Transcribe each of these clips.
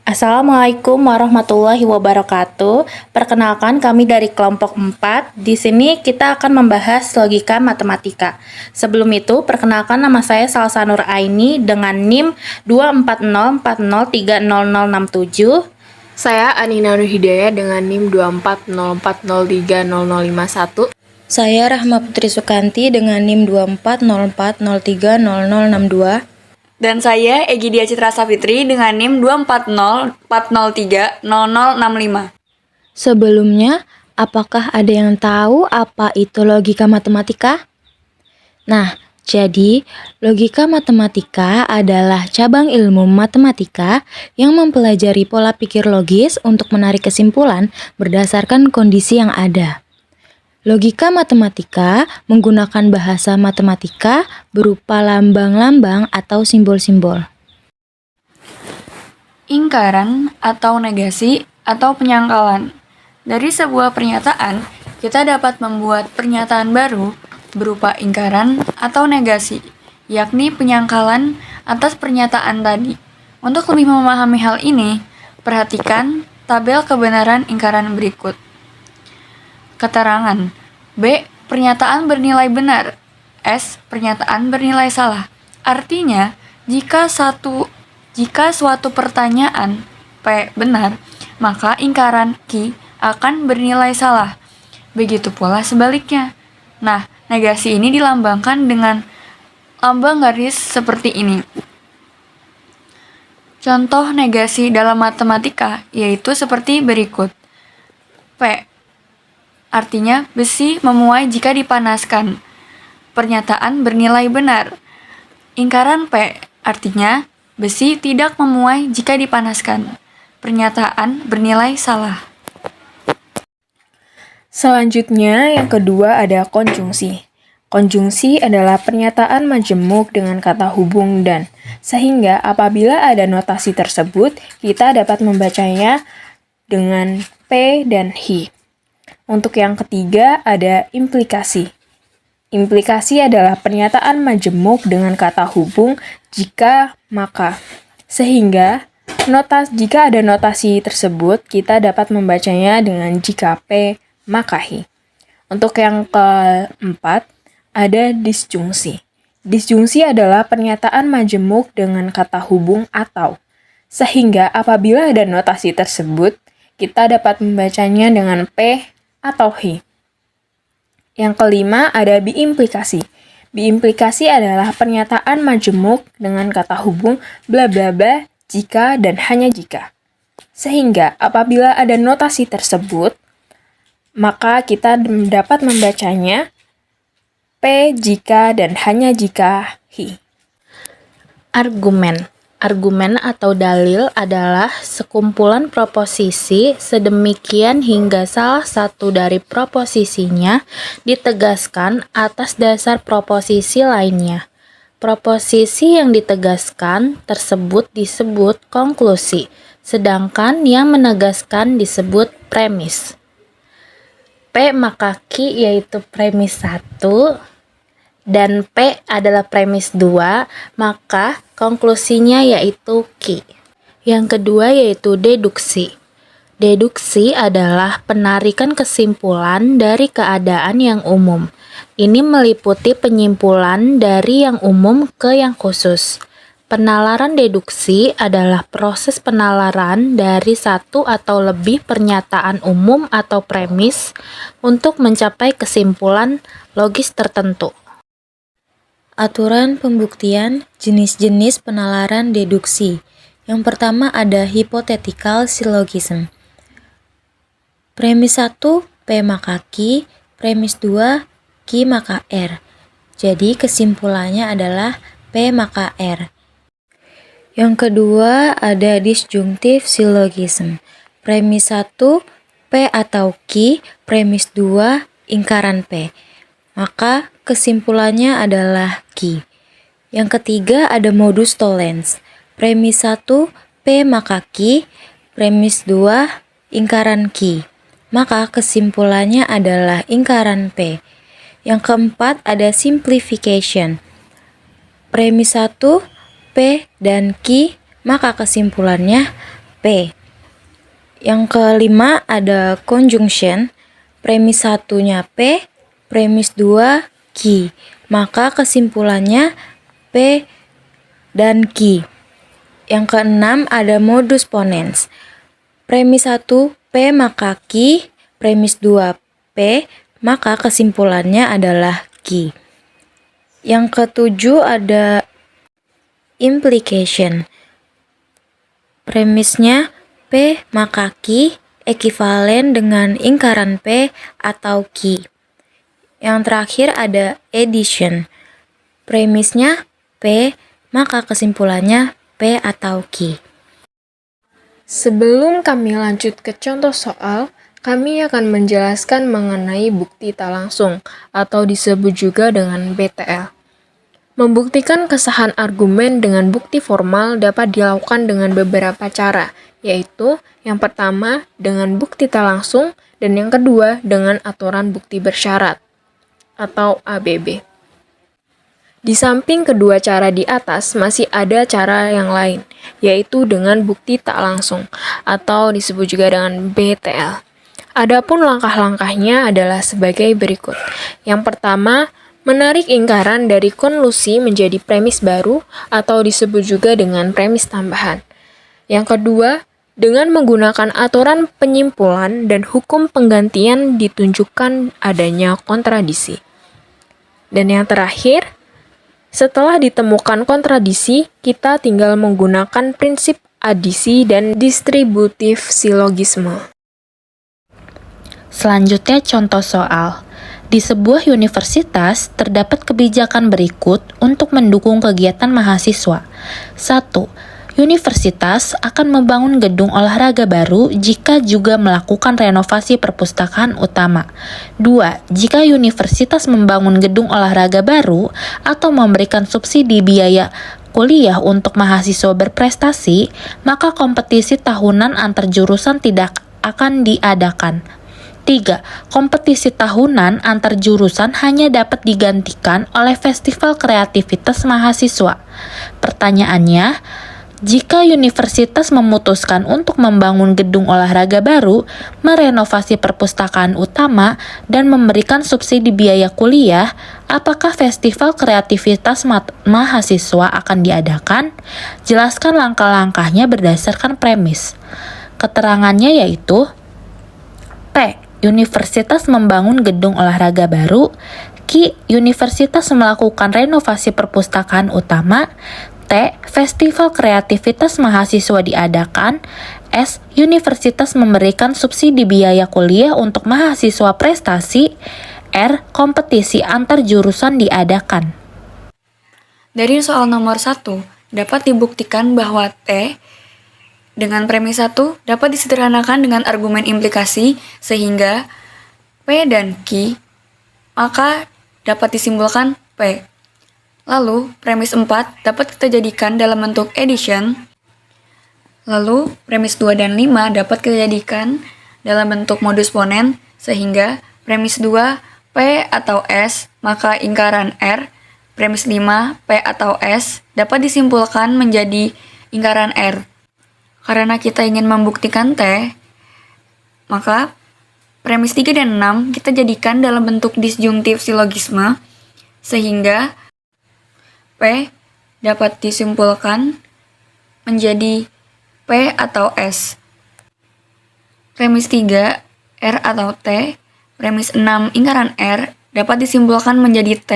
Assalamualaikum warahmatullahi wabarakatuh. Perkenalkan kami dari kelompok 4. Di sini kita akan membahas logika matematika. Sebelum itu, perkenalkan nama saya Salsanur Aini dengan NIM 24040300067. Saya Anina Nur Hidayah dengan NIM 24040300051. Saya Rahma Putri Sukanti dengan NIM 24040300062. Dan saya Egidia Citra Safitri dengan NIM 24040300065. Sebelumnya, apakah ada yang tahu apa itu logika matematika? Nah, jadi logika matematika adalah cabang ilmu matematika yang mempelajari pola pikir logis untuk menarik kesimpulan berdasarkan kondisi yang ada. Logika matematika menggunakan bahasa matematika berupa lambang-lambang atau simbol-simbol. Ingkaran atau negasi atau penyangkalan. Dari sebuah pernyataan, kita dapat membuat pernyataan baru berupa ingkaran atau negasi, yakni penyangkalan atas pernyataan tadi. Untuk lebih memahami hal ini, perhatikan tabel kebenaran ingkaran berikut. Keterangan. B. Pernyataan bernilai benar. S. Pernyataan bernilai salah. Artinya, jika suatu pertanyaan P benar, maka ingkaran Q akan bernilai salah. Begitu pula sebaliknya. Nah, negasi ini dilambangkan dengan lambang garis seperti ini. Contoh negasi dalam matematika yaitu seperti berikut. P. Artinya besi memuai jika dipanaskan. Pernyataan bernilai benar. Ingkaran P artinya besi tidak memuai jika dipanaskan. Pernyataan bernilai salah. Selanjutnya, yang kedua ada konjungsi. Konjungsi adalah pernyataan majemuk dengan kata hubung dan, sehingga apabila ada notasi tersebut, kita dapat membacanya dengan P dan Hi. Untuk yang ketiga ada implikasi. Implikasi adalah pernyataan majemuk dengan kata hubung jika maka. Sehingga jika ada notasi tersebut, kita dapat membacanya dengan jika P maka Hi. Untuk yang keempat ada disjungsi. Disjungsi adalah pernyataan majemuk dengan kata hubung atau. Sehingga apabila ada notasi tersebut, kita dapat membacanya dengan P atau Hi. Yang kelima ada biimplikasi. Biimplikasi adalah pernyataan majemuk dengan kata hubung bla bla bla jika dan hanya jika. Sehingga apabila ada notasi tersebut, maka kita dapat membacanya P jika dan hanya jika Hi. Argumen. Argumen atau dalil adalah sekumpulan proposisi sedemikian hingga salah satu dari proposisinya ditegaskan atas dasar proposisi lainnya. Proposisi yang ditegaskan tersebut disebut konklusi, sedangkan yang menegaskan disebut premis. P maka Q yaitu premis 1, dan P adalah premis 2, maka konklusinya yaitu Q. Yang kedua yaitu deduksi. Deduksi adalah penarikan kesimpulan dari keadaan yang umum. Ini meliputi penyimpulan dari yang umum ke yang khusus. Penalaran deduksi adalah proses penalaran dari satu atau lebih pernyataan umum atau premis untuk mencapai kesimpulan logis tertentu. Aturan pembuktian jenis-jenis penalaran deduksi. Yang pertama ada hypothetical syllogism. Premis 1, P maka Q, premis 2, Q maka R. Jadi kesimpulannya adalah P maka R. Yang kedua ada disjunctive syllogism. Premis 1, P atau Q, premis 2, ingkaran P. Maka kesimpulannya adalah Q. Yang ketiga ada modus tollens. Premis 1, P maka Q, premis 2, ingkaran Q. Maka kesimpulannya adalah ingkaran P. Yang keempat ada simplification. Premis 1, P dan Q, maka kesimpulannya P. Yang kelima ada conjunction. Premis satunya P, premis 2 Q. Maka kesimpulannya P dan Q. Yang keenam ada modus ponens. Premis 1 P maka Q, premis 2 P, maka kesimpulannya adalah Q. Yang ketujuh ada implication. Premisnya P maka Q ekivalen dengan lingkaran P atau Q. Yang terakhir ada addition. Premisnya P maka kesimpulannya P atau Q. Sebelum kami lanjut ke contoh soal, kami akan menjelaskan mengenai bukti tak langsung atau disebut juga dengan BTL. Membuktikan kesahan argumen dengan bukti formal dapat dilakukan dengan beberapa cara, yaitu yang pertama dengan bukti tak langsung dan yang kedua dengan aturan bukti bersyarat atau ABB. Di samping kedua cara di atas masih ada cara yang lain, yaitu dengan bukti tak langsung atau disebut juga dengan BTL. Adapun langkah-langkahnya adalah sebagai berikut. Yang pertama, menarik lingkaran dari konklusi menjadi premis baru atau disebut juga dengan premis tambahan. Yang kedua, dengan menggunakan aturan penyimpulan dan hukum penggantian ditunjukkan adanya kontradisi. Dan yang terakhir, setelah ditemukan kontradisi, kita tinggal menggunakan prinsip adisi dan distributif silogisme. Selanjutnya contoh soal. Di sebuah universitas, terdapat kebijakan berikut untuk mendukung kegiatan mahasiswa. 1. Universitas akan membangun gedung olahraga baru jika juga melakukan renovasi perpustakaan utama. 2. Jika universitas membangun gedung olahraga baru atau memberikan subsidi biaya kuliah untuk mahasiswa berprestasi, maka kompetisi tahunan antar jurusan tidak akan diadakan. 3. Kompetisi tahunan antar jurusan hanya dapat digantikan oleh festival kreativitas mahasiswa. Pertanyaannya, jika universitas memutuskan untuk membangun gedung olahraga baru, merenovasi perpustakaan utama, dan memberikan subsidi biaya kuliah, apakah festival kreativitas mahasiswa akan diadakan? Jelaskan langkah-langkahnya berdasarkan premis. Keterangannya yaitu P. Universitas membangun gedung olahraga baru. Q. Universitas melakukan renovasi perpustakaan utama. T. Festival kreativitas mahasiswa diadakan. S. Universitas memberikan subsidi biaya kuliah untuk mahasiswa prestasi. R. Kompetisi antar jurusan diadakan. Dari soal nomor 1, dapat dibuktikan bahwa T dengan premis 1 dapat disederhanakan dengan argumen implikasi sehingga P dan Q maka dapat disimpulkan P. Lalu premis 4 dapat kita jadikan dalam bentuk addition. Lalu premis 2 dan 5 dapat kita jadikan dalam bentuk modus ponens sehingga premis 2 P atau S maka lingkaran R. Premis 5 P atau S dapat disimpulkan menjadi lingkaran R. Karena kita ingin membuktikan T, maka premis 3 dan 6 kita jadikan dalam bentuk disjungtif silogisme, sehingga P dapat disimpulkan menjadi P atau S. Premis 3, R atau T, premis 6 lingkaran R dapat disimpulkan menjadi T,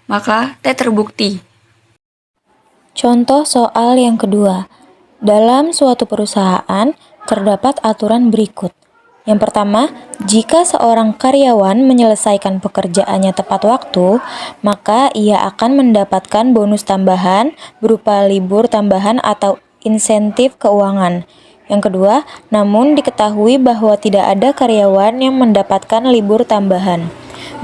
maka T terbukti. Contoh soal yang kedua. Dalam suatu perusahaan, terdapat aturan berikut. Yang pertama, jika seorang karyawan menyelesaikan pekerjaannya tepat waktu, maka ia akan mendapatkan bonus tambahan berupa libur tambahan atau insentif keuangan. Yang kedua, namun diketahui bahwa tidak ada karyawan yang mendapatkan libur tambahan.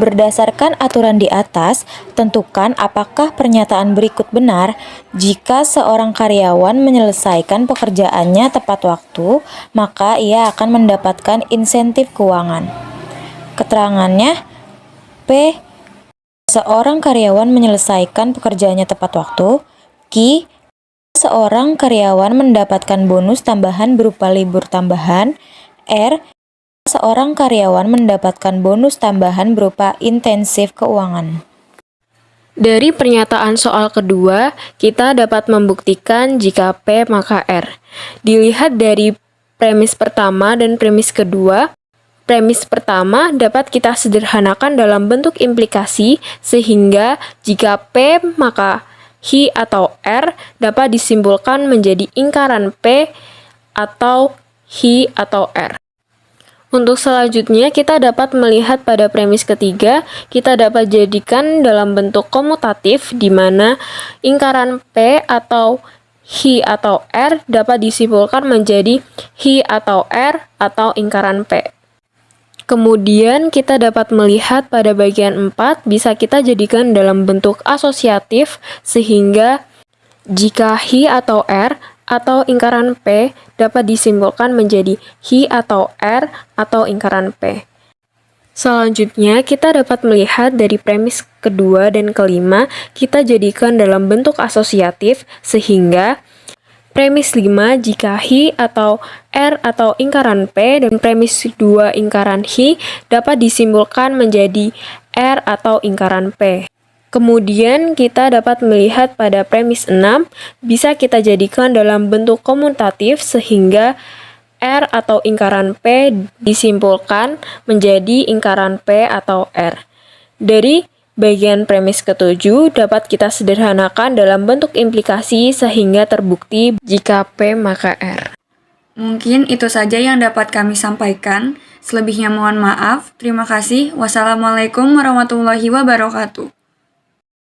Berdasarkan aturan di atas, tentukan apakah pernyataan berikut benar. Jika seorang karyawan menyelesaikan pekerjaannya tepat waktu, maka ia akan mendapatkan insentif keuangan. Keterangannya, P. Seorang karyawan menyelesaikan pekerjaannya tepat waktu. Q. Seorang karyawan mendapatkan bonus tambahan berupa libur tambahan. R. Seorang karyawan mendapatkan bonus tambahan berupa intensif keuangan. Dari pernyataan soal kedua, kita dapat membuktikan jika P maka R. Dilihat dari premis pertama dan premis kedua, premis pertama dapat kita sederhanakan dalam bentuk implikasi sehingga jika P maka Hi atau R dapat disimpulkan menjadi ingkaran P atau Hi atau R. Untuk selanjutnya, kita dapat melihat pada premis ketiga, kita dapat jadikan dalam bentuk komutatif di mana ingkaran P atau Hi atau R dapat disimpulkan menjadi Hi atau R atau ingkaran P. Kemudian kita dapat melihat pada bagian 4 bisa kita jadikan dalam bentuk asosiatif sehingga jika Hi atau R atau ingkaran P dapat disimpulkan menjadi Hi atau R atau ingkaran P. Selanjutnya, kita dapat melihat dari premis kedua dan kelima, kita jadikan dalam bentuk asosiatif sehingga premis 5 jika Hi atau R atau ingkaran P dan premis 2 ingkaran Hi dapat disimpulkan menjadi R atau ingkaran P. Kemudian kita dapat melihat pada premis 6 bisa kita jadikan dalam bentuk komutatif sehingga R atau ingkaran P disimpulkan menjadi ingkaran P atau R. Dari bagian premis ketujuh dapat kita sederhanakan dalam bentuk implikasi sehingga terbukti jika P maka R. Mungkin itu saja yang dapat kami sampaikan. Selebihnya mohon maaf. Terima kasih. Wassalamualaikum warahmatullahi wabarakatuh.